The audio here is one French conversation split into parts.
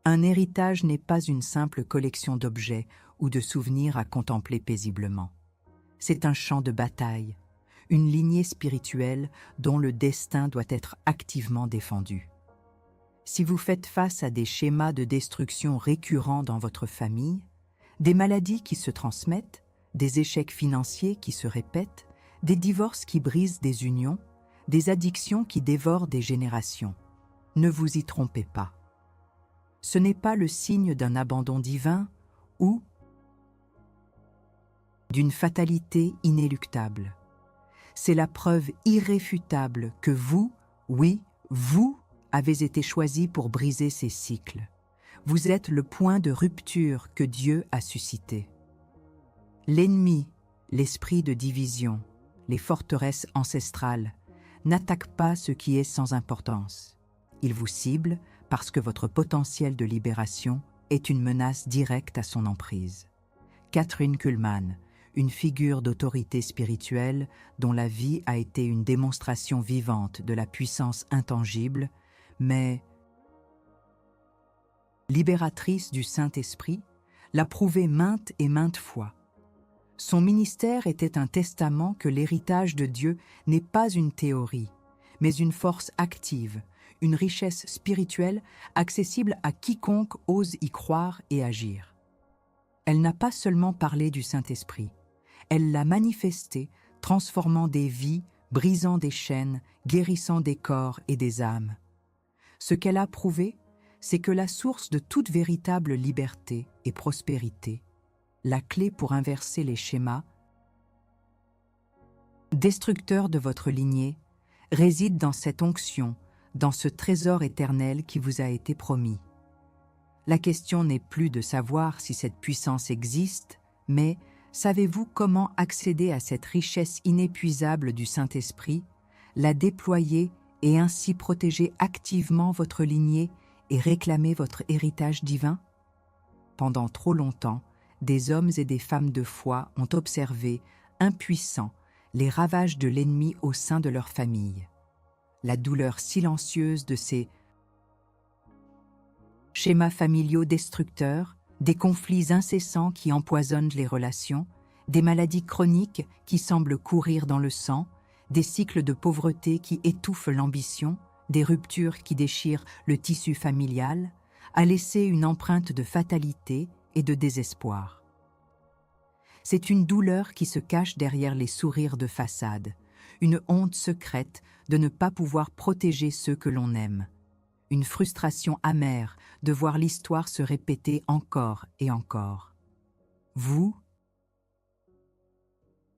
Un héritage n'est pas une simple collection d'objets ou de souvenirs à contempler paisiblement. C'est un champ de bataille, une lignée spirituelle dont le destin doit être activement défendu. Si vous faites face à des schémas de destruction récurrents dans votre famille, des maladies qui se transmettent, des échecs financiers qui se répètent, des divorces qui brisent des unions, des addictions qui dévorent des générations, ne vous y trompez pas. Ce n'est pas le signe d'un abandon divin ou d'une fatalité inéluctable. C'est la preuve irréfutable que vous, oui, vous, avez été choisi pour briser ces cycles. Vous êtes le point de rupture que Dieu a suscité. L'ennemi, l'esprit de division, les forteresses ancestrales, n'attaquent pas ce qui est sans importance. Il vous cible parce que votre potentiel de libération est une menace directe à son emprise. Kathryn Kuhlman, une figure d'autorité spirituelle dont la vie a été une démonstration vivante de la puissance intangible, mais libératrice du Saint-Esprit, l'a prouvé maintes et maintes fois. Son ministère était un testament que l'héritage de Dieu n'est pas une théorie, mais une force active, une richesse spirituelle accessible à quiconque ose y croire et agir. Elle n'a pas seulement parlé du Saint-Esprit, elle l'a manifesté, transformant des vies, brisant des chaînes, guérissant des corps et des âmes. Ce qu'elle a prouvé, c'est que la source de toute véritable liberté et prospérité, la clé pour inverser les schémas destructeurs de votre lignée, réside dans cette onction, dans ce trésor éternel qui vous a été promis. La question n'est plus de savoir si cette puissance existe, mais savez-vous comment accéder à cette richesse inépuisable du Saint-Esprit, la déployer et ainsi protéger activement votre lignée et réclamer votre héritage divin? Pendant trop longtemps, des hommes et des femmes de foi ont observé, impuissants, les ravages de l'ennemi au sein de leur famille. La douleur silencieuse de ces schémas familiaux destructeurs, des conflits incessants qui empoisonnent les relations, des maladies chroniques qui semblent courir dans le sang, des cycles de pauvreté qui étouffent l'ambition, des ruptures qui déchirent le tissu familial, a laissé une empreinte de fatalité et de désespoir. C'est une douleur qui se cache derrière les sourires de façade, une honte secrète de ne pas pouvoir protéger ceux que l'on aime, une frustration amère de voir l'histoire se répéter encore et encore. Vous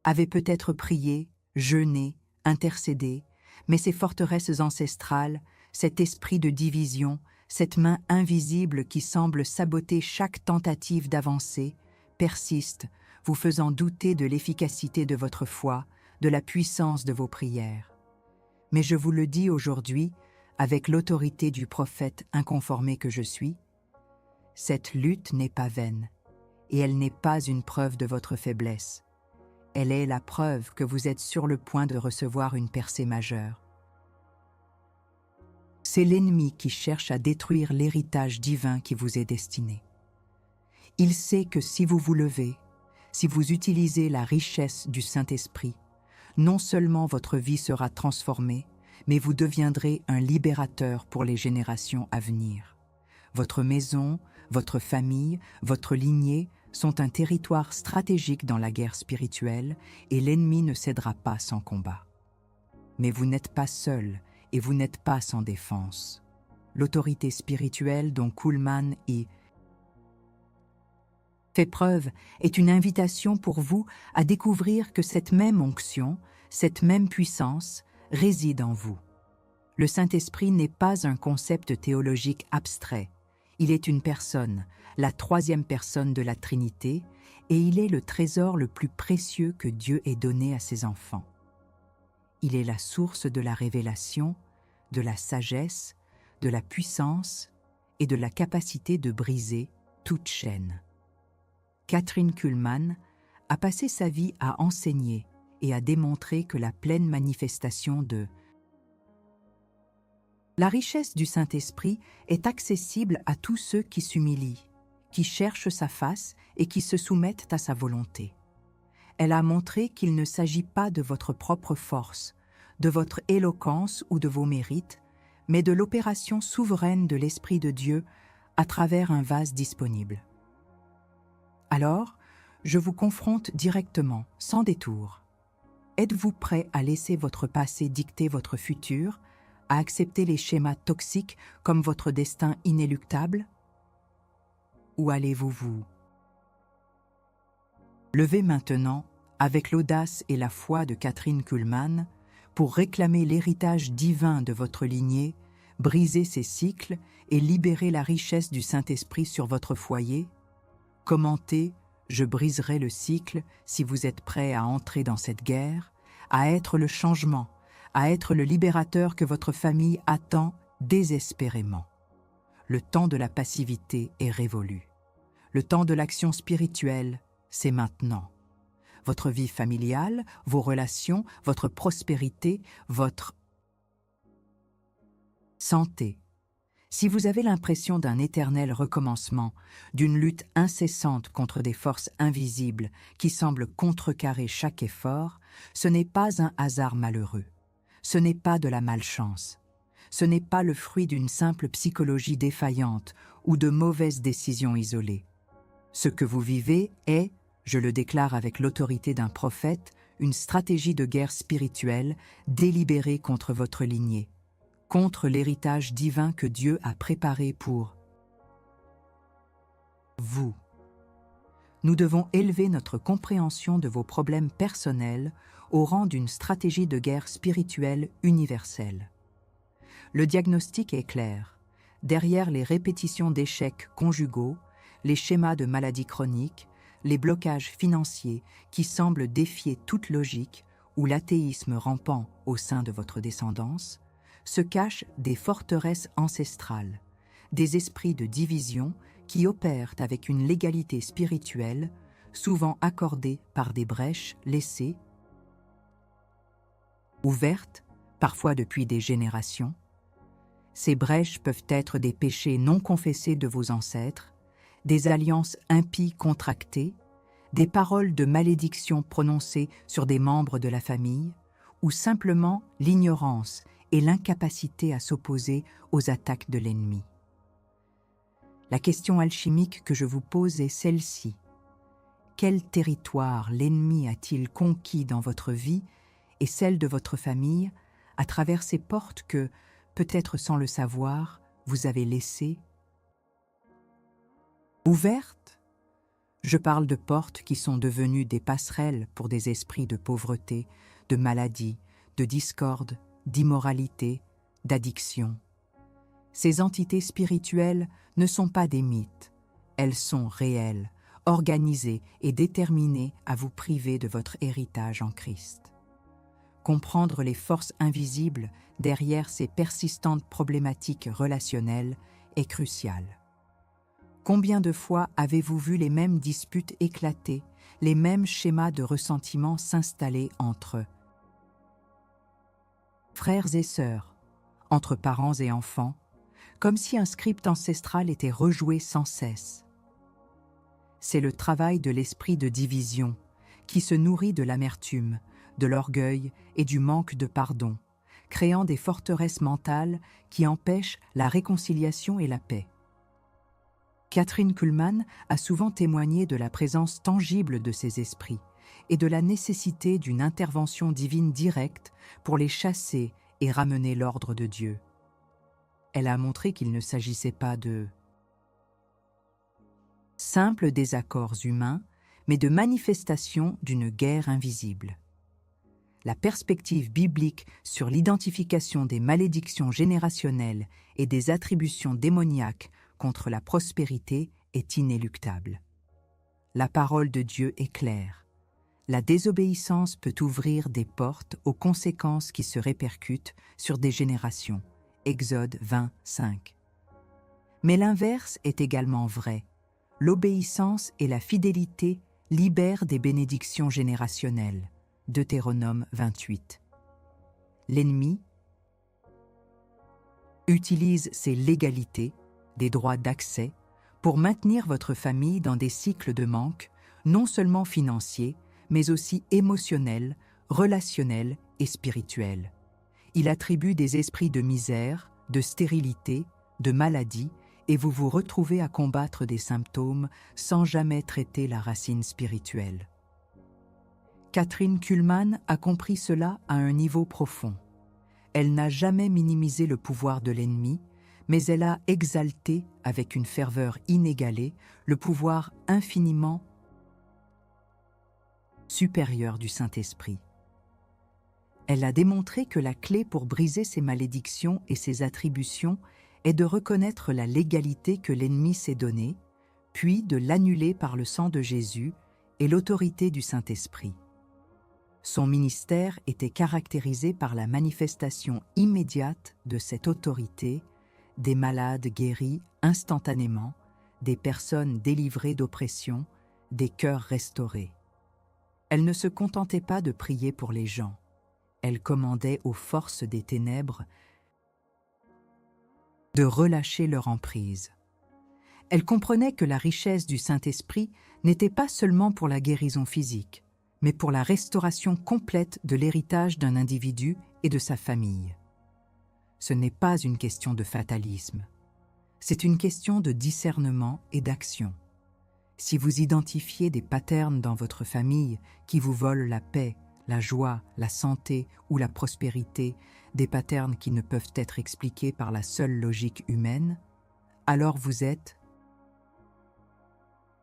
avez peut-être prié, jeûné, intercédé, mais ces forteresses ancestrales, cet esprit de division, cette main invisible qui semble saboter chaque tentative d'avancer, persiste, vous faisant douter de l'efficacité de votre foi, de la puissance de vos prières. Mais je vous le dis aujourd'hui, avec l'autorité du prophète inconformé que je suis, cette lutte n'est pas vaine, et elle n'est pas une preuve de votre faiblesse. Elle est la preuve que vous êtes sur le point de recevoir une percée majeure. C'est l'ennemi qui cherche à détruire l'héritage divin qui vous est destiné. Il sait que si vous vous levez, si vous utilisez la richesse du Saint-Esprit, non seulement votre vie sera transformée, mais vous deviendrez un libérateur pour les générations à venir. Votre maison, votre famille, votre lignée sont un territoire stratégique dans la guerre spirituelle et l'ennemi ne cédera pas sans combat. Mais vous n'êtes pas seul et vous n'êtes pas sans défense. L'autorité spirituelle dont Kuhlman y fait preuve est une invitation pour vous à découvrir que cette même onction, cette même puissance, réside en vous. Le Saint-Esprit n'est pas un concept théologique abstrait. Il est une personne, la troisième personne de la Trinité, et il est le trésor le plus précieux que Dieu ait donné à ses enfants. Il est la source de la révélation, de la sagesse, de la puissance et de la capacité de briser toute chaîne. Kathryn Kuhlman a passé sa vie à enseigner et à démontrer que la pleine manifestation de La richesse du Saint-Esprit est accessible à tous ceux qui s'humilient, qui cherchent sa face et qui se soumettent à sa volonté. Elle a montré qu'il ne s'agit pas de votre propre force, de votre éloquence ou de vos mérites, mais de l'opération souveraine de l'Esprit de Dieu à travers un vase disponible. Alors, je vous confronte directement, sans détour. Êtes-vous prêt à laisser votre passé dicter votre futur, à accepter les schémas toxiques comme votre destin inéluctable? Ou allez-vous vous lever maintenant, avec l'audace et la foi de Kathryn Kuhlman, pour réclamer l'héritage divin de votre lignée, briser ces cycles et libérer la richesse du Saint-Esprit sur votre foyer? Commentez « Je briserai le cycle » si vous êtes prêt à entrer dans cette guerre, à être le changement, à être le libérateur que votre famille attend désespérément. Le temps de la passivité est révolu. Le temps de l'action spirituelle, c'est maintenant. Votre vie familiale, vos relations, votre prospérité, votre santé. Si vous avez l'impression d'un éternel recommencement, d'une lutte incessante contre des forces invisibles qui semblent contrecarrer chaque effort, ce n'est pas un hasard malheureux. Ce n'est pas de la malchance. Ce n'est pas le fruit d'une simple psychologie défaillante ou de mauvaises décisions isolées. Ce que vous vivez est, je le déclare avec l'autorité d'un prophète, une stratégie de guerre spirituelle délibérée contre votre lignée, contre l'héritage divin que Dieu a préparé pour vous. Nous devons élever notre compréhension de vos problèmes personnels au rang d'une stratégie de guerre spirituelle universelle. Le diagnostic est clair. Derrière les répétitions d'échecs conjugaux, les schémas de maladies chroniques, les blocages financiers qui semblent défier toute logique ou l'athéisme rampant au sein de votre descendance, se cachent des forteresses ancestrales, des esprits de division qui opèrent avec une légalité spirituelle, souvent accordée par des brèches laissées ouvertes, parfois depuis des générations. Ces brèches peuvent être des péchés non confessés de vos ancêtres, des alliances impies contractées, des paroles de malédiction prononcées sur des membres de la famille, ou simplement l'ignorance et l'incapacité à s'opposer aux attaques de l'ennemi. La question alchimique que je vous pose est celle-ci. Quel territoire l'ennemi a-t-il conquis dans votre vie et celle de votre famille à travers ces portes que, peut-être sans le savoir, vous avez laissées ouvertes? Je parle de portes qui sont devenues des passerelles pour des esprits de pauvreté, de maladie, de discorde, d'immoralité, d'addiction. Ces entités spirituelles ne sont pas des mythes, elles sont réelles, organisées et déterminées à vous priver de votre héritage en Christ. Comprendre les forces invisibles derrière ces persistantes problématiques relationnelles est crucial. Combien de fois avez-vous vu les mêmes disputes éclater, les mêmes schémas de ressentiment s'installer entre frères et sœurs, entre parents et enfants, comme si un script ancestral était rejoué sans cesse? C'est le travail de l'esprit de division qui se nourrit de l'amertume, de l'orgueil et du manque de pardon, créant des forteresses mentales qui empêchent la réconciliation et la paix. Kathryn Kuhlman a souvent témoigné de la présence tangible de ces esprits et de la nécessité d'une intervention divine directe pour les chasser et ramener l'ordre de Dieu. Elle a montré qu'il ne s'agissait pas de simples désaccords humains, mais de manifestations d'une guerre invisible. La perspective biblique sur l'identification des malédictions générationnelles et des attributions démoniaques contre la prospérité est inéluctable. La parole de Dieu est claire. La désobéissance peut ouvrir des portes aux conséquences qui se répercutent sur des générations. Exode 20:5. Mais l'inverse est également vrai. L'obéissance et la fidélité libèrent des bénédictions générationnelles. Deutéronome 28. L'ennemi utilise ses légalités, des droits d'accès, pour maintenir votre famille dans des cycles de manque, non seulement financiers, mais aussi émotionnels, relationnels et spirituels. Il attribue des esprits de misère, de stérilité, de maladie, et vous vous retrouvez à combattre des symptômes sans jamais traiter la racine spirituelle. Kathryn Kuhlman a compris cela à un niveau profond. Elle n'a jamais minimisé le pouvoir de l'ennemi, mais elle a exalté, avec une ferveur inégalée, le pouvoir infiniment supérieur du Saint-Esprit. Elle a démontré que la clé pour briser ses malédictions et ses attributions est de reconnaître la légalité que l'ennemi s'est donnée, puis de l'annuler par le sang de Jésus et l'autorité du Saint-Esprit. Son ministère était caractérisé par la manifestation immédiate de cette autorité, des malades guéris instantanément, des personnes délivrées d'oppression, des cœurs restaurés. Elle ne se contentait pas de prier pour les gens. Elle commandait aux forces des ténèbres de relâcher leur emprise. Elle comprenait que la richesse du Saint-Esprit n'était pas seulement pour la guérison physique, mais pour la restauration complète de l'héritage d'un individu et de sa famille. Ce n'est pas une question de fatalisme, c'est une question de discernement et d'action. Si vous identifiez des patterns dans votre famille qui vous volent la paix, la joie, la santé ou la prospérité, des patterns qui ne peuvent être expliqués par la seule logique humaine, alors vous êtes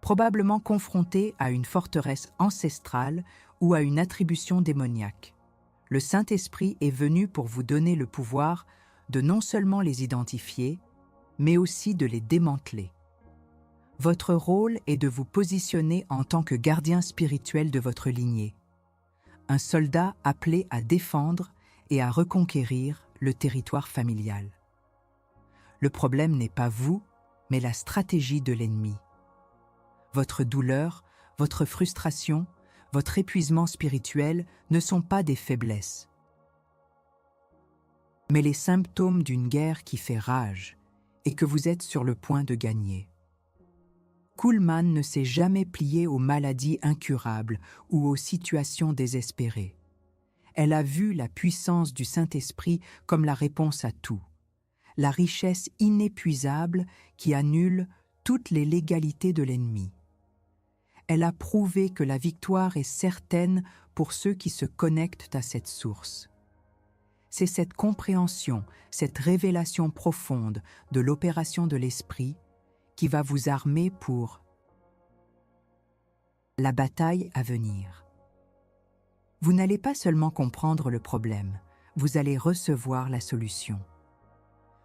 probablement confronté à une forteresse ancestrale ou à une attribution démoniaque. Le Saint-Esprit est venu pour vous donner le pouvoir de non seulement les identifier, mais aussi de les démanteler. Votre rôle est de vous positionner en tant que gardien spirituel de votre lignée, un soldat appelé à défendre et à reconquérir le territoire familial. Le problème n'est pas vous, mais la stratégie de l'ennemi. Votre douleur, votre frustration, votre épuisement spirituel ne sont pas des faiblesses, mais les symptômes d'une guerre qui fait rage et que vous êtes sur le point de gagner. Kuhlman ne s'est jamais plié aux maladies incurables ou aux situations désespérées. Elle a vu la puissance du Saint-Esprit comme la réponse à tout, la richesse inépuisable qui annule toutes les légalités de l'ennemi. Elle a prouvé que la victoire est certaine pour ceux qui se connectent à cette source. C'est cette compréhension, cette révélation profonde de l'opération de l'Esprit qui va vous armer pour la bataille à venir. Vous n'allez pas seulement comprendre le problème, vous allez recevoir la solution.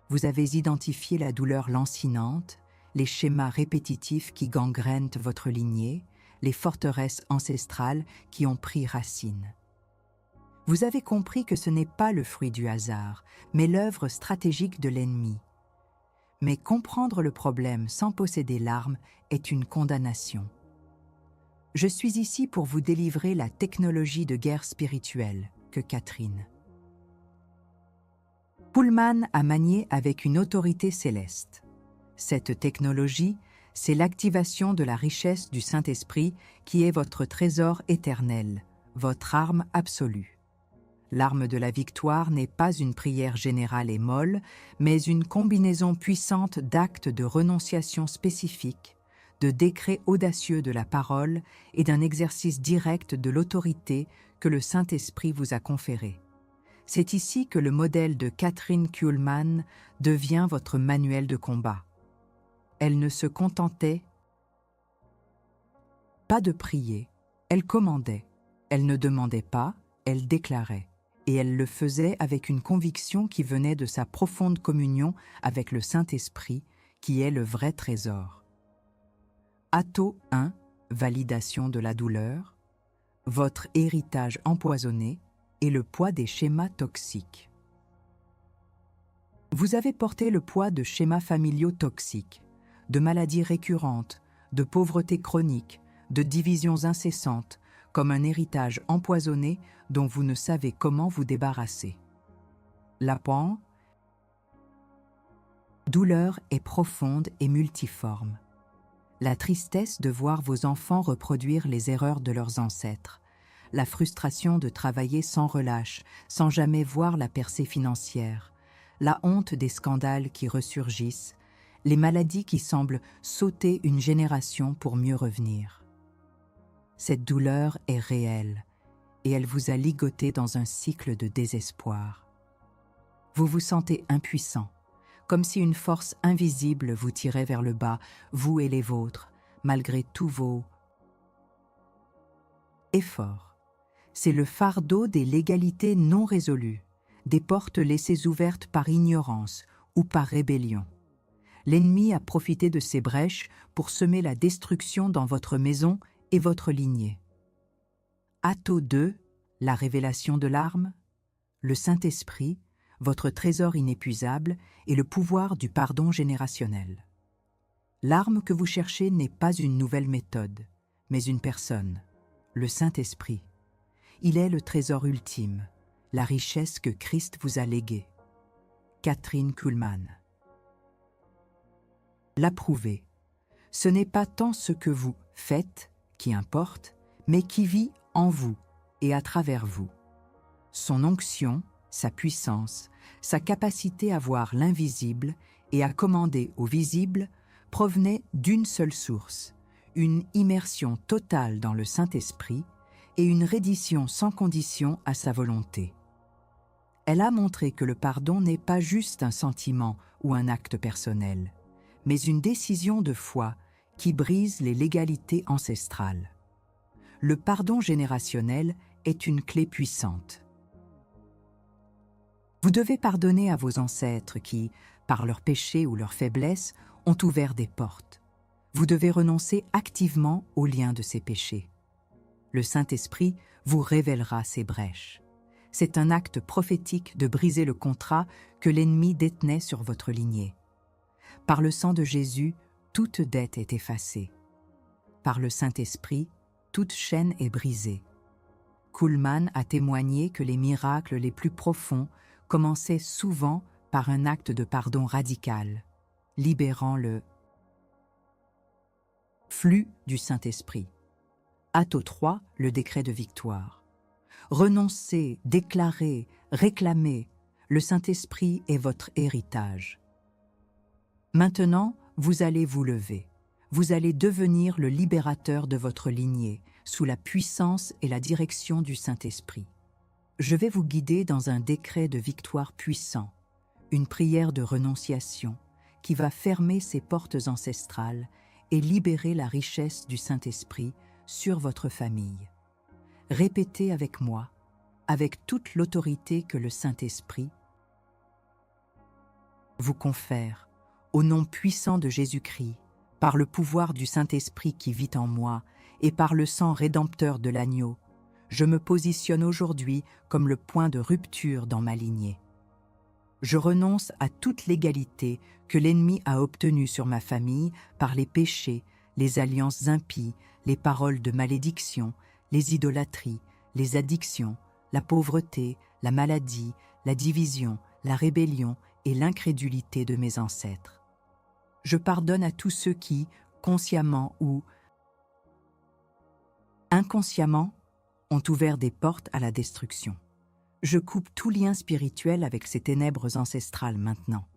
Vous avez identifié la douleur lancinante, les schémas répétitifs qui gangrènent votre lignée, les forteresses ancestrales qui ont pris racine. Vous avez compris que ce n'est pas le fruit du hasard, mais l'œuvre stratégique de l'ennemi. Mais comprendre le problème sans posséder l'arme est une condamnation. Je suis ici pour vous délivrer la technologie de guerre spirituelle que Kathryn Kuhlman a maniée avec une autorité céleste. Cette technologie, c'est l'activation de la richesse du Saint-Esprit qui est votre trésor éternel, votre arme absolue. L'arme de la victoire n'est pas une prière générale et molle, mais une combinaison puissante d'actes de renonciation spécifiques, de décrets audacieux de la parole et d'un exercice direct de l'autorité que le Saint-Esprit vous a conféré. C'est ici que le modèle de Kathryn Kuhlman devient votre manuel de combat. Elle ne se contentait pas de prier, elle commandait. Elle ne demandait pas, elle déclarait. Et elle le faisait avec une conviction qui venait de sa profonde communion avec le Saint-Esprit, qui est le vrai trésor. Atto 1, validation de la douleur, votre héritage empoisonné et le poids des schémas toxiques. Vous avez porté le poids de schémas familiaux toxiques, de maladies récurrentes, de pauvreté chronique, de divisions incessantes, comme un héritage empoisonné dont vous ne savez comment vous débarrasser. Lapin douleur est profonde et multiforme. La tristesse de voir vos enfants reproduire les erreurs de leurs ancêtres, la frustration de travailler sans relâche, sans jamais voir la percée financière, la honte des scandales qui ressurgissent, les maladies qui semblent sauter une génération pour mieux revenir. Cette douleur est réelle et elle vous a ligoté dans un cycle de désespoir. Vous vous sentez impuissant, comme si une force invisible vous tirait vers le bas, vous et les vôtres, malgré tous vos efforts. C'est le fardeau des légalités non résolues, des portes laissées ouvertes par ignorance ou par rébellion. L'ennemi a profité de ces brèches pour semer la destruction dans votre maison et votre lignée. Atto 2, la révélation de l'arme, le Saint-Esprit, votre trésor inépuisable et le pouvoir du pardon générationnel. L'arme que vous cherchez n'est pas une nouvelle méthode, mais une personne, le Saint-Esprit. Il est le trésor ultime, la richesse que Christ vous a léguée. Kathryn Kuhlman. L'approuver. Ce n'est pas tant ce que vous faites qui importe, mais qui vit en vous et à travers vous. Son onction, sa puissance, sa capacité à voir l'invisible et à commander au visible provenaient d'une seule source, une immersion totale dans le Saint-Esprit et une reddition sans condition à sa volonté. Elle a montré que le pardon n'est pas juste un sentiment ou un acte personnel, mais une décision de foi qui brise les légalités ancestrales. Le pardon générationnel est une clé puissante. Vous devez pardonner à vos ancêtres qui, par leurs péchés ou leurs faiblesses, ont ouvert des portes. Vous devez renoncer activement aux liens de ces péchés. Le Saint-Esprit vous révélera ces brèches. C'est un acte prophétique de briser le contrat que l'ennemi détenait sur votre lignée. Par le sang de Jésus, toute dette est effacée. Par le Saint-Esprit, toute chaîne est brisée. Kuhlman a témoigné que les miracles les plus profonds commençaient souvent par un acte de pardon radical, libérant le flux du Saint-Esprit. Atto 3, le décret de victoire. Renoncez, déclarez, réclamez, le Saint-Esprit est votre héritage. Maintenant, vous allez vous lever. Vous allez devenir le libérateur de votre lignée, sous la puissance et la direction du Saint-Esprit. Je vais vous guider dans un décret de victoire puissant, une prière de renonciation qui va fermer ces portes ancestrales et libérer la richesse du Saint-Esprit sur votre famille. Répétez avec moi, avec toute l'autorité que le Saint-Esprit vous confère, au nom puissant de Jésus-Christ, par le pouvoir du Saint-Esprit qui vit en moi et par le sang rédempteur de l'agneau, je me positionne aujourd'hui comme le point de rupture dans ma lignée. Je renonce à toute légalité que l'ennemi a obtenue sur ma famille par les péchés, les alliances impies, les paroles de malédiction, les idolâtries, les addictions, la pauvreté, la maladie, la division, la rébellion et l'incrédulité de mes ancêtres. Je pardonne à tous ceux qui, consciemment ou inconsciemment, ont ouvert des portes à la destruction. Je coupe tout lien spirituel avec ces ténèbres ancestrales maintenant.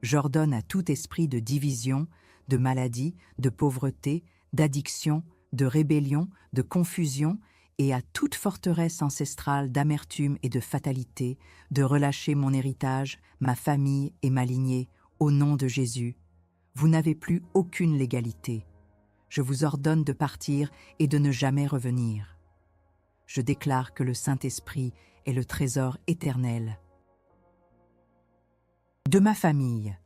J'ordonne à tout esprit de division, de maladie, de pauvreté, d'addiction, de rébellion, de confusion et à toute forteresse ancestrale d'amertume et de fatalité de relâcher mon héritage, ma famille et ma lignée au nom de Jésus. Vous n'avez plus aucune légalité. Je vous ordonne de partir et de ne jamais revenir. Je déclare que le Saint-Esprit est le trésor éternel de ma famille.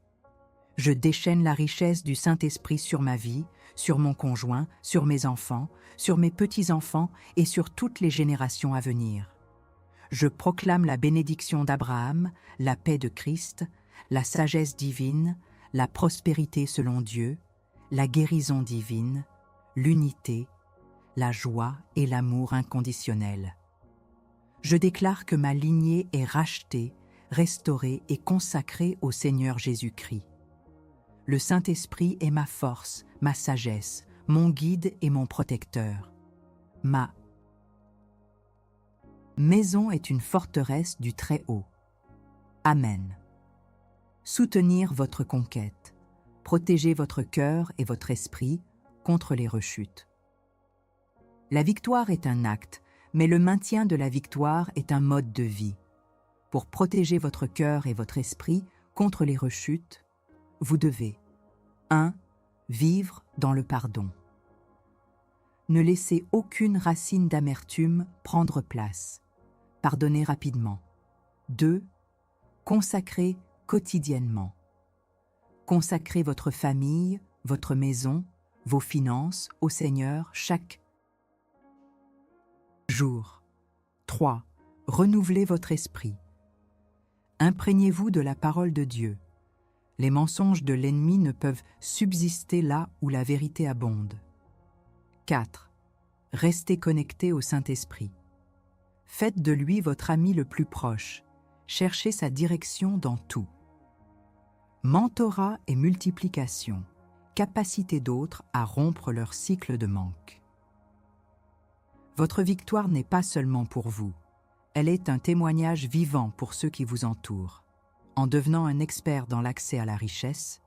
Je déchaîne la richesse du Saint-Esprit sur ma vie, sur mon conjoint, sur mes enfants, sur mes petits-enfants et sur toutes les générations à venir. Je proclame la bénédiction d'Abraham, la paix de Christ, la sagesse divine, la prospérité selon Dieu, la guérison divine, l'unité, la joie et l'amour inconditionnel. Je déclare que ma lignée est rachetée, restaurée et consacrée au Seigneur Jésus-Christ. Le Saint-Esprit est ma force, ma sagesse, mon guide et mon protecteur. Ma maison est une forteresse du Très-Haut. Amen. Soutenir votre conquête. Protéger votre cœur et votre esprit contre les rechutes. La victoire est un acte, mais le maintien de la victoire est un mode de vie. Pour protéger votre cœur et votre esprit contre les rechutes, vous devez 1. Vivre dans le pardon. Ne laissez aucune racine d'amertume prendre place. Pardonnez rapidement. 2. Consacrez quotidiennement. Consacrez votre famille, votre maison, vos finances au Seigneur chaque jour. 3. Renouvelez votre esprit. Imprégnez-vous de la parole de Dieu. Les mensonges de l'ennemi ne peuvent subsister là où la vérité abonde. 4. Restez connecté au Saint-Esprit. Faites de lui votre ami le plus proche. Cherchez sa direction dans tout. Mentorat et multiplication. Capacité d'autres à rompre leur cycle de manque. Votre victoire n'est pas seulement pour vous. Elle est un témoignage vivant pour ceux qui vous entourent. En devenant un expert dans l'accès à la richesse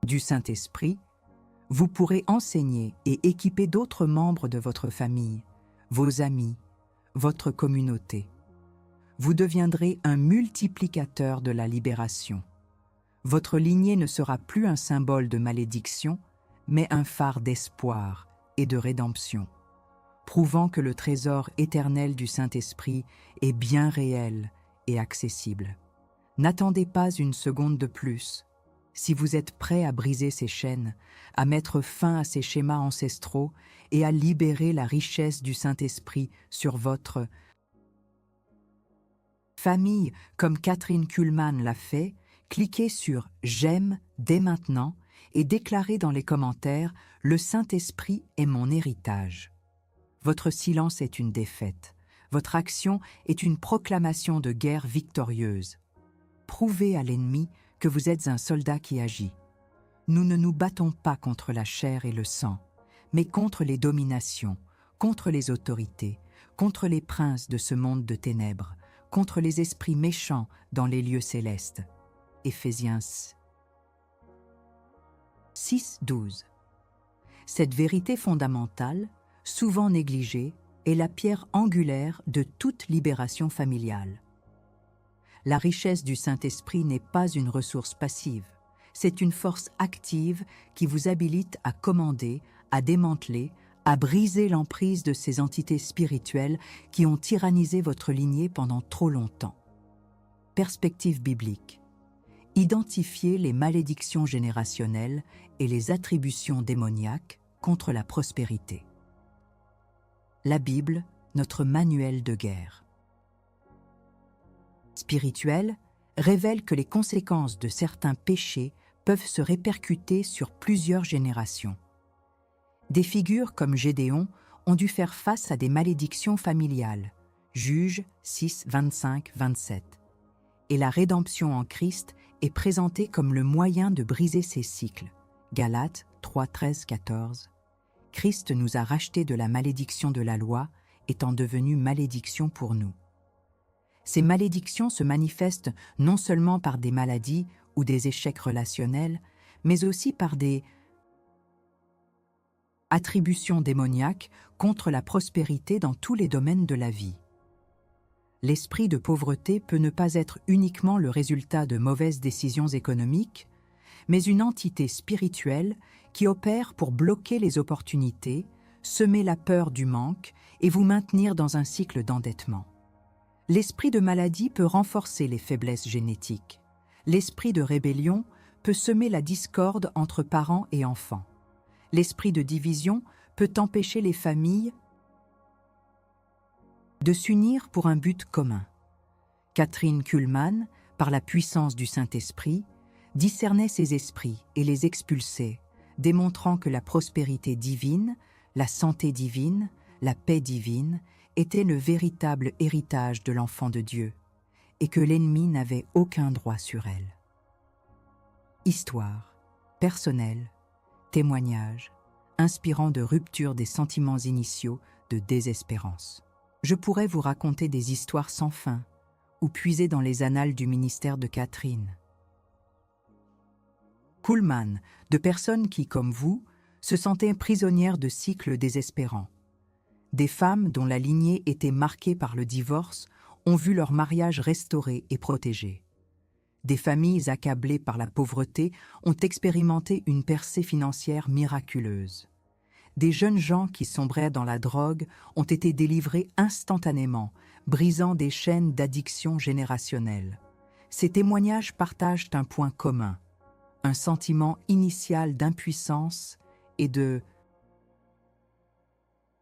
du Saint-Esprit, vous pourrez enseigner et équiper d'autres membres de votre famille, vos amis, votre communauté. Vous deviendrez un multiplicateur de la libération. Votre lignée ne sera plus un symbole de malédiction, mais un phare d'espoir et de rédemption, prouvant que le trésor éternel du Saint-Esprit est bien réel et accessible. N'attendez pas une seconde de plus. Si vous êtes prêt à briser ces chaînes, à mettre fin à ces schémas ancestraux et à libérer la richesse du Saint-Esprit sur votre famille, comme Kathryn Kuhlman l'a fait, cliquez sur « J'aime » dès maintenant et déclarez dans les commentaires « Le Saint-Esprit est mon héritage ». Votre silence est une défaite. Votre action est une proclamation de guerre victorieuse. Prouvez à l'ennemi que vous êtes un soldat qui agit. Nous ne nous battons pas contre la chair et le sang, mais contre les dominations, contre les autorités, contre les princes de ce monde de ténèbres, contre les esprits méchants dans les lieux célestes. Éphésiens 6:12. Cette vérité fondamentale, souvent négligée, est la pierre angulaire de toute libération familiale. La richesse du Saint-Esprit n'est pas une ressource passive, c'est une force active qui vous habilite à commander, à démanteler, à briser l'emprise de ces entités spirituelles qui ont tyrannisé votre lignée pendant trop longtemps. Perspective biblique. Identifiez les malédictions générationnelles et les attributions démoniaques contre la prospérité. La Bible, notre manuel de guerre. Spirituel, révèle que les conséquences de certains péchés peuvent se répercuter sur plusieurs générations. Des figures comme Gédéon ont dû faire face à des malédictions familiales, Juges 6, 25, 27. Et la rédemption en Christ est présentée comme le moyen de briser ces cycles, Galates 3, 13, 14. Christ nous a rachetés de la malédiction de la loi, étant devenu malédiction pour nous. Ces malédictions se manifestent non seulement par des maladies ou des échecs relationnels, mais aussi par des attributions démoniaques contre la prospérité dans tous les domaines de la vie. L'esprit de pauvreté peut ne pas être uniquement le résultat de mauvaises décisions économiques, mais une entité spirituelle qui opère pour bloquer les opportunités, semer la peur du manque et vous maintenir dans un cycle d'endettement. L'esprit de maladie peut renforcer les faiblesses génétiques. L'esprit de rébellion peut semer la discorde entre parents et enfants. L'esprit de division peut empêcher les familles de s'unir pour un but commun. Kathryn Kuhlman, par la puissance du Saint-Esprit, discernait ces esprits et les expulsait, démontrant que la prospérité divine, la santé divine, la paix divine était le véritable héritage de l'enfant de Dieu et que l'ennemi n'avait aucun droit sur elle. Histoire, personnelle, témoignage, inspirant de rupture des sentiments initiaux de désespérance. Je pourrais vous raconter des histoires sans fin ou puiser dans les annales du ministère de Catherine Kuhlman, de personnes qui, comme vous, se sentaient prisonnières de cycles désespérants. Des femmes dont la lignée était marquée par le divorce ont vu leur mariage restauré et protégé. Des familles accablées par la pauvreté ont expérimenté une percée financière miraculeuse. Des jeunes gens qui sombraient dans la drogue ont été délivrés instantanément, brisant des chaînes d'addiction générationnelle. Ces témoignages partagent un point commun, un sentiment initial d'impuissance et de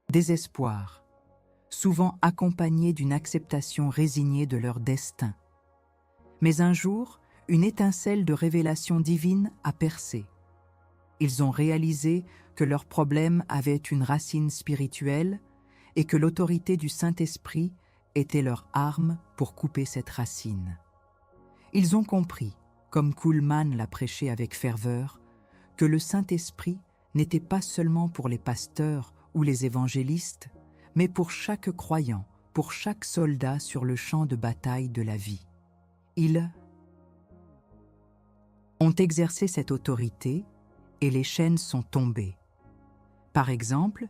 désespoir, souvent accompagné d'une acceptation résignée de leur destin. Mais un jour, une étincelle de révélation divine a percé. Ils ont réalisé que leur problème avait une racine spirituelle et que l'autorité du Saint-Esprit était leur arme pour couper cette racine. Ils ont compris, comme Kuhlman l'a prêché avec ferveur, que le Saint-Esprit n'était pas seulement pour les pasteurs ou les évangélistes, mais pour chaque croyant, pour chaque soldat sur le champ de bataille de la vie. Ils ont exercé cette autorité et les chaînes sont tombées. Par exemple,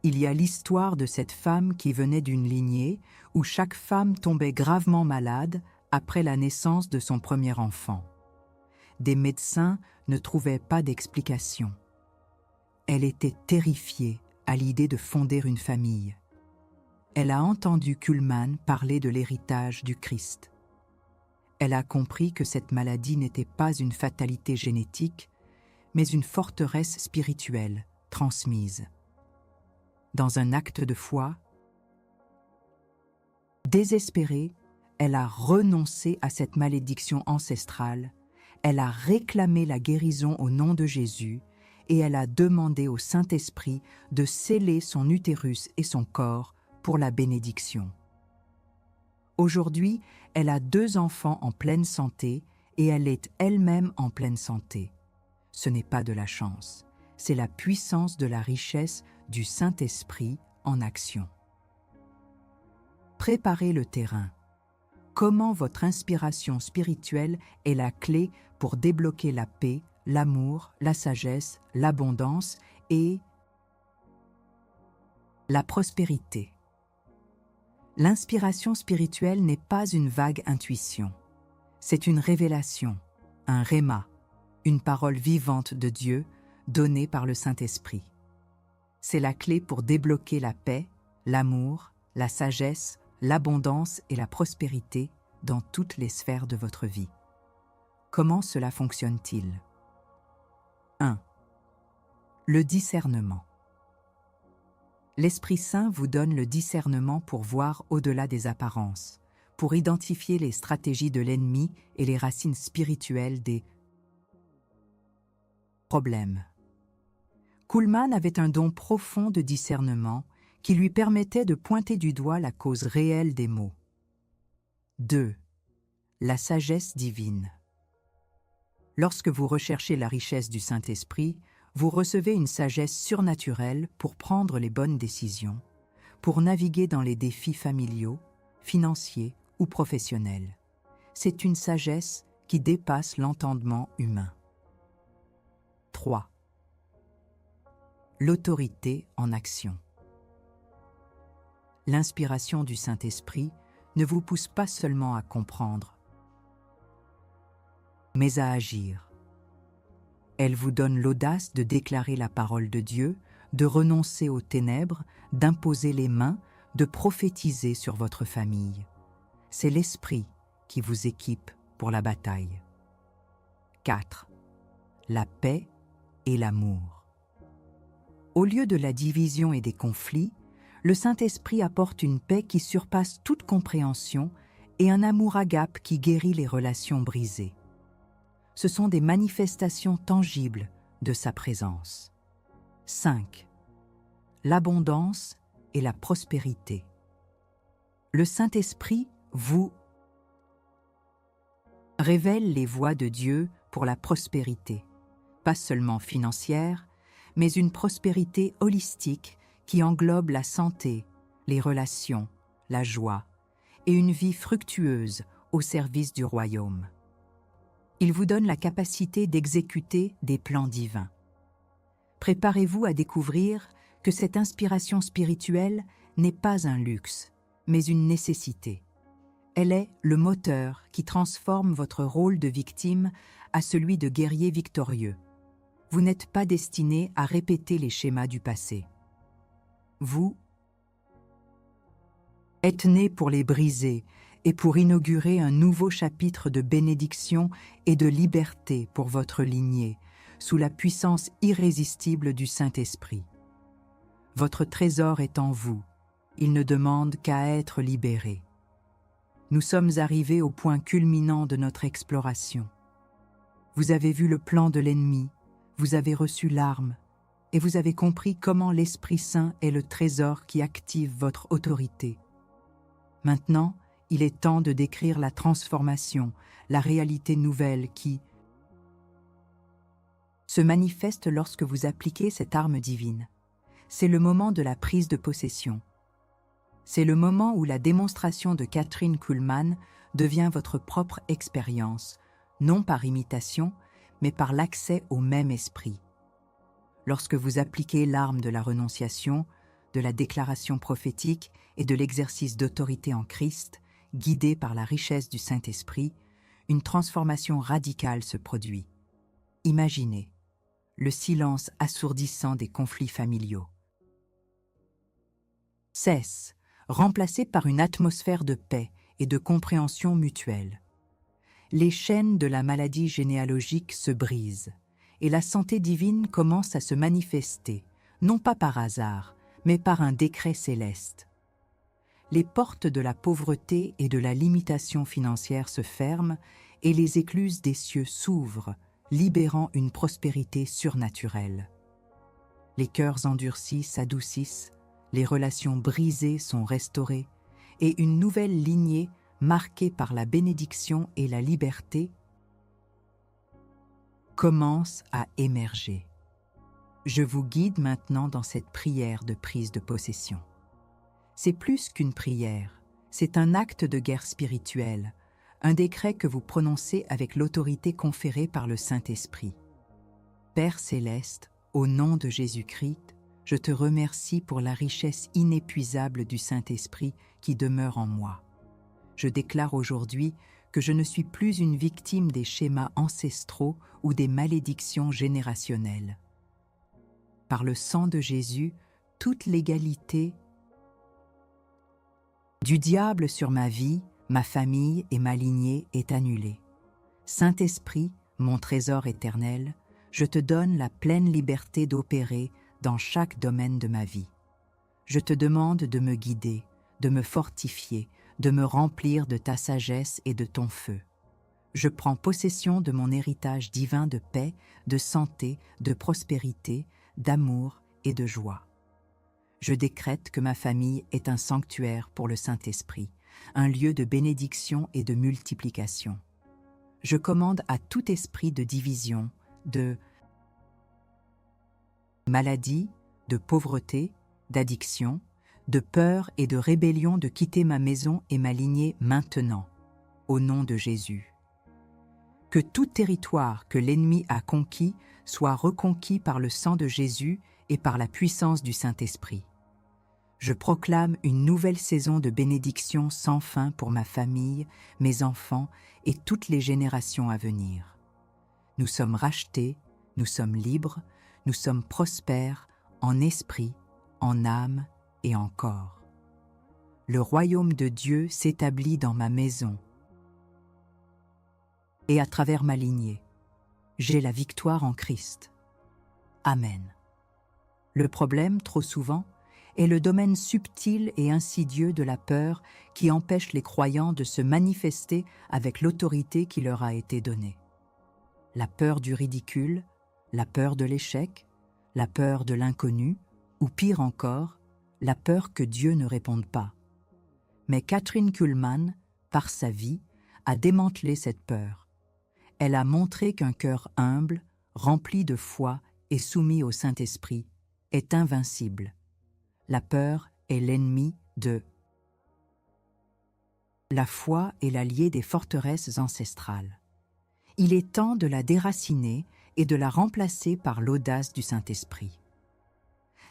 il y a l'histoire de cette femme qui venait d'une lignée où chaque femme tombait gravement malade après la naissance de son premier enfant. Des médecins ne trouvaient pas d'explication. Elle était terrifiée à l'idée de fonder une famille. Elle a entendu Kuhlman parler de l'héritage du Christ. Elle a compris que cette maladie n'était pas une fatalité génétique, mais une forteresse spirituelle transmise. Dans un acte de foi, désespérée, elle a renoncé à cette malédiction ancestrale, elle a réclamé la guérison au nom de Jésus et elle a demandé au Saint-Esprit de sceller son utérus et son corps pour la bénédiction. Aujourd'hui, elle a 2 enfants en pleine santé et elle est elle-même en pleine santé. Ce n'est pas de la chance, c'est la puissance de la richesse du Saint-Esprit en action. Préparez le terrain. Comment votre inspiration spirituelle est la clé pour débloquer la paix, l'amour, la sagesse, l'abondance et la prospérité. L'inspiration spirituelle n'est pas une vague intuition. C'est une révélation, un rhéma, une parole vivante de Dieu donnée par le Saint-Esprit. C'est la clé pour débloquer la paix, l'amour, la sagesse, l'abondance et la prospérité dans toutes les sphères de votre vie. Comment cela fonctionne-t-il ? 1. Le discernement. L'Esprit Saint vous donne le discernement pour voir au-delà des apparences, pour identifier les stratégies de l'ennemi et les racines spirituelles des problèmes. Kuhlman avait un don profond de discernement qui lui permettait de pointer du doigt la cause réelle des maux. 2. La sagesse divine. Lorsque vous recherchez la richesse du Saint-Esprit, vous recevez une sagesse surnaturelle pour prendre les bonnes décisions, pour naviguer dans les défis familiaux, financiers ou professionnels. C'est une sagesse qui dépasse l'entendement humain. 3. L'autorité en action. L'inspiration du Saint-Esprit ne vous pousse pas seulement à comprendre, mais à agir. Elle vous donne l'audace de déclarer la parole de Dieu, de renoncer aux ténèbres, d'imposer les mains, de prophétiser sur votre famille. C'est l'Esprit qui vous équipe pour la bataille. 4. La paix et l'amour. Au lieu de la division et des conflits, le Saint-Esprit apporte une paix qui surpasse toute compréhension et un amour agape qui guérit les relations brisées. Ce sont des manifestations tangibles de sa présence. 5. L'abondance et la prospérité. Le Saint-Esprit vous révèle les voies de Dieu pour pour la prospérité, pas seulement financière, mais une prospérité holistique qui englobe la santé, les relations, la joie et une vie fructueuse au service du royaume. Il vous donne la capacité d'exécuter des plans divins. Préparez-vous à découvrir que cette inspiration spirituelle n'est pas un luxe, mais une nécessité. Elle est le moteur qui transforme votre rôle de victime à celui de guerrier victorieux. Vous n'êtes pas destiné à répéter les schémas du passé. Vous êtes né pour les briser et pour inaugurer un nouveau chapitre de bénédiction et de liberté pour votre lignée, sous la puissance irrésistible du Saint-Esprit. Votre trésor est en vous, il ne demande qu'à être libéré. Nous sommes arrivés au point culminant de notre exploration. Vous avez vu le plan de l'ennemi, vous avez reçu l'arme, et vous avez compris comment l'Esprit Saint est le trésor qui active votre autorité. Maintenant, il est temps de décrire la transformation, la réalité nouvelle qui se manifeste lorsque vous appliquez cette arme divine. C'est le moment de la prise de possession. C'est le moment où la démonstration de Kathryn Kuhlman devient votre propre expérience, non par imitation, mais par l'accès au même esprit. Lorsque vous appliquez l'arme de la renonciation, de la déclaration prophétique et de l'exercice d'autorité en Christ, guidé par la richesse du Saint-Esprit, une transformation radicale se produit. Imaginez le silence assourdissant des conflits familiaux cesse, remplacé par une atmosphère de paix et de compréhension mutuelle. Les chaînes de la maladie généalogique se brisent et la santé divine commence à se manifester, non pas par hasard, mais par un décret céleste. Les portes de la pauvreté et de la limitation financière se ferment et les écluses des cieux s'ouvrent, libérant une prospérité surnaturelle. Les cœurs endurcis s'adoucissent, les relations brisées sont restaurées et une nouvelle lignée marquée par la bénédiction et la liberté commence à émerger. Je vous guide maintenant dans cette prière de prise de possession. C'est plus qu'une prière, c'est un acte de guerre spirituelle, un décret que vous prononcez avec l'autorité conférée par le Saint-Esprit. Père céleste, au nom de Jésus-Christ, je te remercie pour la richesse inépuisable du Saint-Esprit qui demeure en moi. Je déclare aujourd'hui que je ne suis plus une victime des schémas ancestraux ou des malédictions générationnelles. Par le sang de Jésus, toute l'égalité du diable sur ma vie, ma famille et ma lignée est annulée. Saint-Esprit, mon trésor éternel, je te donne la pleine liberté d'opérer dans chaque domaine de ma vie. Je te demande de me guider, de me fortifier, de me remplir de ta sagesse et de ton feu. Je prends possession de mon héritage divin de paix, de santé, de prospérité, d'amour et de joie. Je décrète que ma famille est un sanctuaire pour le Saint-Esprit, un lieu de bénédiction et de multiplication. Je commande à tout esprit de division, de maladie, de pauvreté, d'addiction, de peur et de rébellion de quitter ma maison et ma lignée maintenant, au nom de Jésus. Que tout territoire que l'ennemi a conquis soit reconquis par le sang de Jésus et par la puissance du Saint-Esprit. Je proclame une nouvelle saison de bénédiction sans fin pour ma famille, mes enfants et toutes les générations à venir. Nous sommes rachetés, nous sommes libres, nous sommes prospères en esprit, en âme et en corps. Le royaume de Dieu s'établit dans ma maison et à travers ma lignée. J'ai la victoire en Christ. Amen. Le problème, trop souvent, est le domaine subtil et insidieux de la peur qui empêche les croyants de se manifester avec l'autorité qui leur a été donnée. La peur du ridicule, la peur de l'échec, la peur de l'inconnu, ou pire encore, la peur que Dieu ne réponde pas. Mais Kathryn Kuhlman, par sa vie, a démantelé cette peur. Elle a montré qu'un cœur humble, rempli de foi et soumis au Saint-Esprit, est invincible. La peur est l'ennemi de la foi est l'allié des forteresses ancestrales. Il est temps de la déraciner et de la remplacer par l'audace du Saint-Esprit.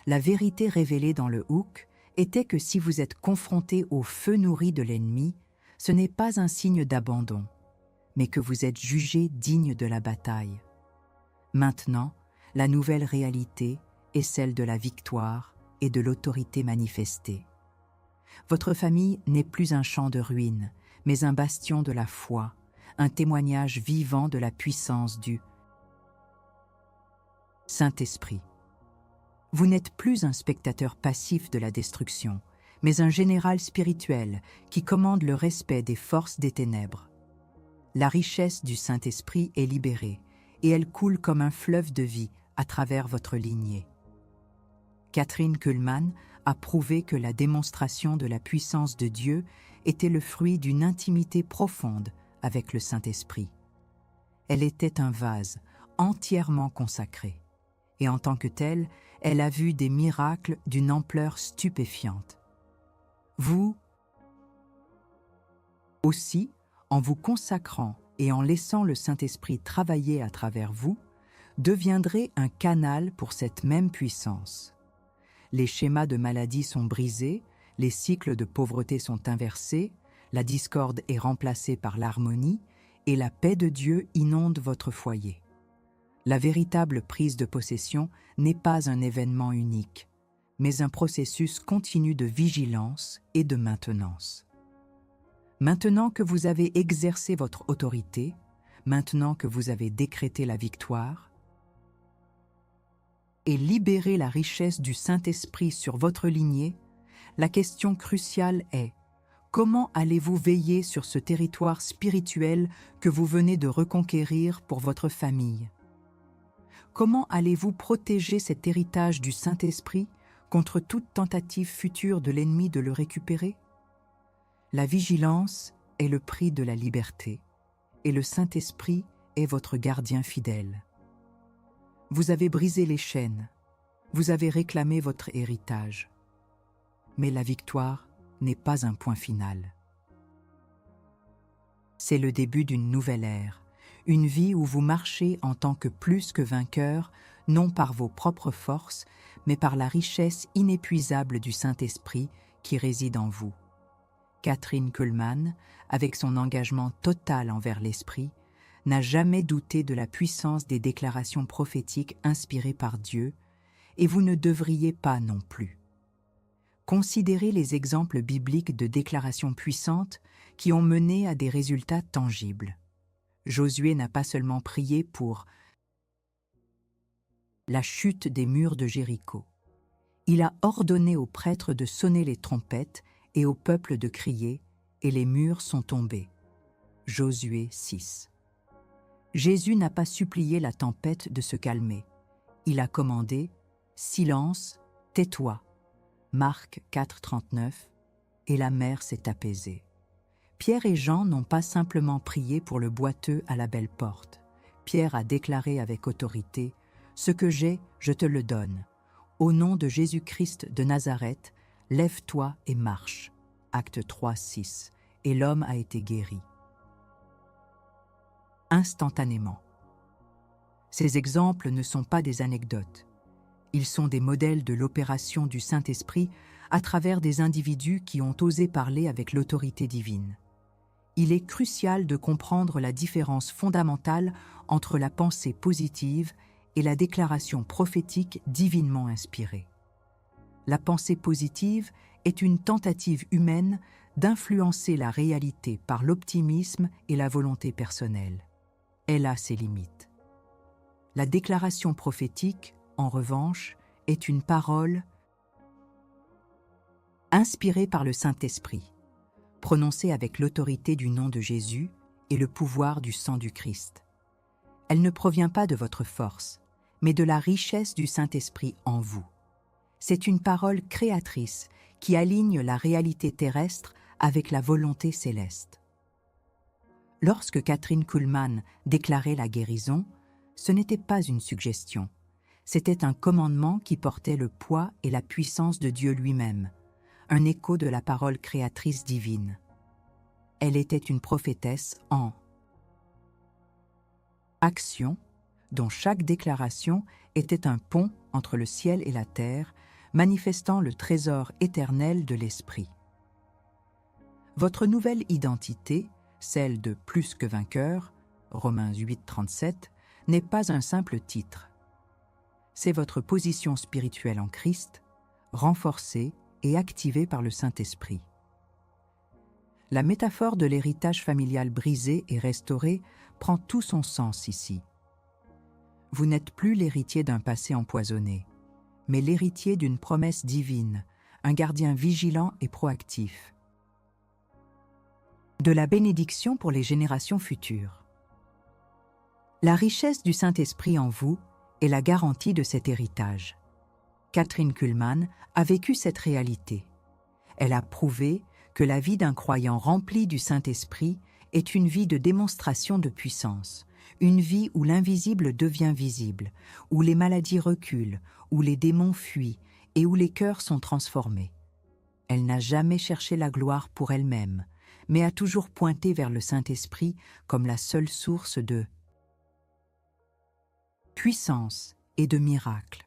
La vérité révélée dans le Hook était que si vous êtes confronté au feu nourri de l'ennemi, ce n'est pas un signe d'abandon, mais que vous êtes jugé digne de la bataille. Maintenant, la nouvelle réalité est celle de la victoire et de l'autorité manifestée. Votre famille n'est plus un champ de ruines, mais un bastion de la foi, un témoignage vivant de la puissance du Saint-Esprit. Vous n'êtes plus un spectateur passif de la destruction, mais un général spirituel qui commande le respect des forces des ténèbres. La richesse du Saint-Esprit est libérée, et elle coule comme un fleuve de vie à travers votre lignée. Kathryn Kuhlman a prouvé que la démonstration de la puissance de Dieu était le fruit d'une intimité profonde avec le Saint-Esprit. Elle était un vase entièrement consacré, et en tant que telle, elle a vu des miracles d'une ampleur stupéfiante. Vous aussi, en vous consacrant et en laissant le Saint-Esprit travailler à travers vous, deviendrez un canal pour cette même puissance. Les schémas de maladie sont brisés, les cycles de pauvreté sont inversés, la discorde est remplacée par l'harmonie et la paix de Dieu inonde votre foyer. La véritable prise de possession n'est pas un événement unique, mais un processus continu de vigilance et de maintenance. Maintenant que vous avez exercé votre autorité, maintenant que vous avez décrété la victoire et libéré la richesse du Saint-Esprit sur votre lignée, la question cruciale est: comment allez-vous veiller sur ce territoire spirituel que vous venez de reconquérir pour votre famille? Comment allez-vous protéger cet héritage du Saint-Esprit contre toute tentative future de l'ennemi de le récupérer? La vigilance est le prix de la liberté, et le Saint-Esprit est votre gardien fidèle. Vous avez brisé les chaînes, vous avez réclamé votre héritage, mais la victoire n'est pas un point final. C'est le début d'une nouvelle ère, une vie où vous marchez en tant que plus que vainqueur, non par vos propres forces, mais par la richesse inépuisable du Saint-Esprit qui réside en vous. Kathryn Kuhlman, avec son engagement total envers l'Esprit, n'a jamais douté de la puissance des déclarations prophétiques inspirées par Dieu, et vous ne devriez pas non plus. Considérez les exemples bibliques de déclarations puissantes qui ont mené à des résultats tangibles. Josué n'a pas seulement prié pour la chute des murs de Jéricho. Il a ordonné aux prêtres de sonner les trompettes et au peuple de crier, et les murs sont tombés. Josué 6. Jésus n'a pas supplié la tempête de se calmer. Il a commandé « Silence, tais-toi » Marc 4,39, et la mer s'est apaisée. Pierre et Jean n'ont pas simplement prié pour le boiteux à la belle porte. Pierre a déclaré avec autorité « Ce que j'ai, je te le donne. Au nom de Jésus-Christ de Nazareth, lève-toi et marche. » Acte 3,6. Et l'homme a été guéri. Instantanément. Ces exemples ne sont pas des anecdotes. Ils sont des modèles de l'opération du Saint-Esprit à travers des individus qui ont osé parler avec l'autorité divine. Il est crucial de comprendre la différence fondamentale entre la pensée positive et la déclaration prophétique divinement inspirée. La pensée positive est une tentative humaine d'influencer la réalité par l'optimisme et la volonté personnelle. Elle a ses limites. La déclaration prophétique, en revanche, est une parole inspirée par le Saint-Esprit, prononcée avec l'autorité du nom de Jésus et le pouvoir du sang du Christ. Elle ne provient pas de votre force, mais de la richesse du Saint-Esprit en vous. C'est une parole créatrice qui aligne la réalité terrestre avec la volonté céleste. Lorsque Kathryn Kuhlman déclarait la guérison, ce n'était pas une suggestion. C'était un commandement qui portait le poids et la puissance de Dieu lui-même, un écho de la parole créatrice divine. Elle était une prophétesse en action, dont chaque déclaration était un pont entre le ciel et la terre, manifestant le trésor éternel de l'Esprit. Votre nouvelle identité, celle de plus que vainqueur, Romains 8:37, n'est pas un simple titre. C'est votre position spirituelle en Christ, renforcée et activée par le Saint-Esprit. La métaphore de l'héritage familial brisé et restauré prend tout son sens ici. Vous n'êtes plus l'héritier d'un passé empoisonné, mais l'héritier d'une promesse divine, un gardien vigilant et proactif. De la bénédiction pour les générations futures. La richesse du Saint-Esprit en vous est la garantie de cet héritage. Kathryn Kuhlman a vécu cette réalité. Elle a prouvé que la vie d'un croyant rempli du Saint-Esprit est une vie de démonstration de puissance, une vie où l'invisible devient visible, où les maladies reculent, où les démons fuient et où les cœurs sont transformés. Elle n'a jamais cherché la gloire pour elle-même, mais a toujours pointé vers le Saint-Esprit comme la seule source de puissance et de miracles.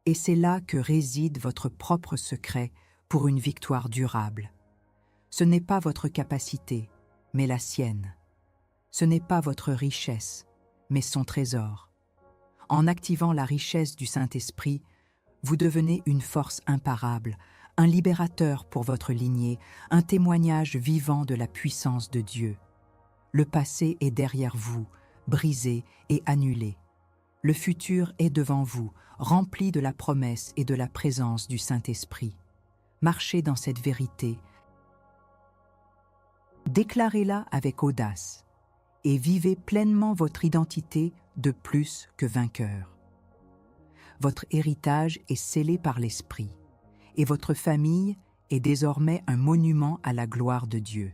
Et c'est là que réside votre propre secret pour une victoire durable. Ce n'est pas votre capacité, mais la sienne. Ce n'est pas votre richesse, mais son trésor. En activant la richesse du Saint-Esprit, vous devenez une force imparable, un libérateur pour votre lignée, un témoignage vivant de la puissance de Dieu. Le passé est derrière vous, brisé et annulé. Le futur est devant vous, rempli de la promesse et de la présence du Saint-Esprit. Marchez dans cette vérité. Déclarez-la avec audace et vivez pleinement votre identité de plus que vainqueur. Votre héritage est scellé par l'Esprit et votre famille est désormais un monument à la gloire de Dieu.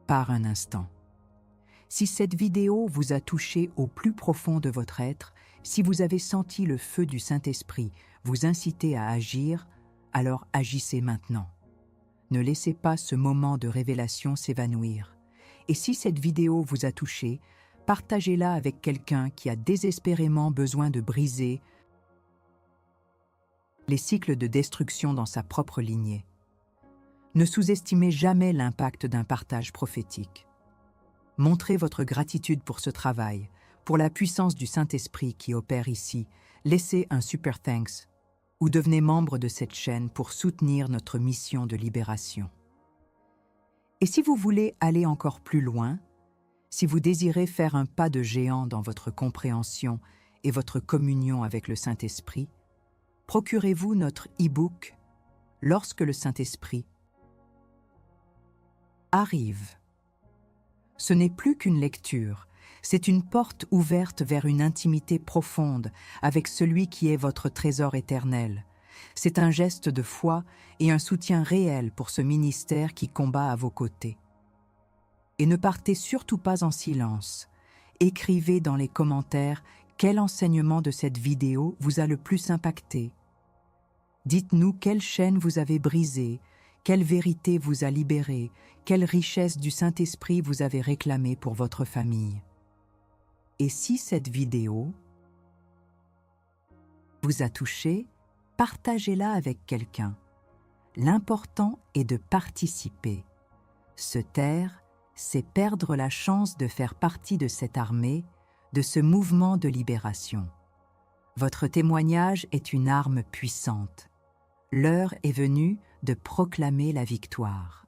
Par un instant. Si cette vidéo vous a touché au plus profond de votre être, si vous avez senti le feu du Saint-Esprit vous inciter à agir, alors agissez maintenant. Ne laissez pas ce moment de révélation s'évanouir. Et si cette vidéo vous a touché, partagez-la avec quelqu'un qui a désespérément besoin de briser les cycles de destruction dans sa propre lignée. Ne sous-estimez jamais l'impact d'un partage prophétique. Montrez votre gratitude pour ce travail, pour la puissance du Saint-Esprit qui opère ici. Laissez un super thanks ou devenez membre de cette chaîne pour soutenir notre mission de libération. Et si vous voulez aller encore plus loin, si vous désirez faire un pas de géant dans votre compréhension et votre communion avec le Saint-Esprit, procurez-vous notre e-book « Lorsque le Saint-Esprit arrive ». Ce n'est plus qu'une lecture, c'est une porte ouverte vers une intimité profonde avec celui qui est votre trésor éternel. C'est un geste de foi et un soutien réel pour ce ministère qui combat à vos côtés. Et ne partez surtout pas en silence. Écrivez dans les commentaires quel enseignement de cette vidéo vous a le plus impacté. Dites-nous quelle chaîne vous avez brisée, quelle vérité vous a libéré, quelle richesse du Saint-Esprit vous avez réclamée pour votre famille. Et si cette vidéo vous a touché, partagez-la avec quelqu'un. L'important est de participer. Se taire, c'est perdre la chance de faire partie de cette armée, de ce mouvement de libération. Votre témoignage est une arme puissante. L'heure est venue de proclamer la victoire.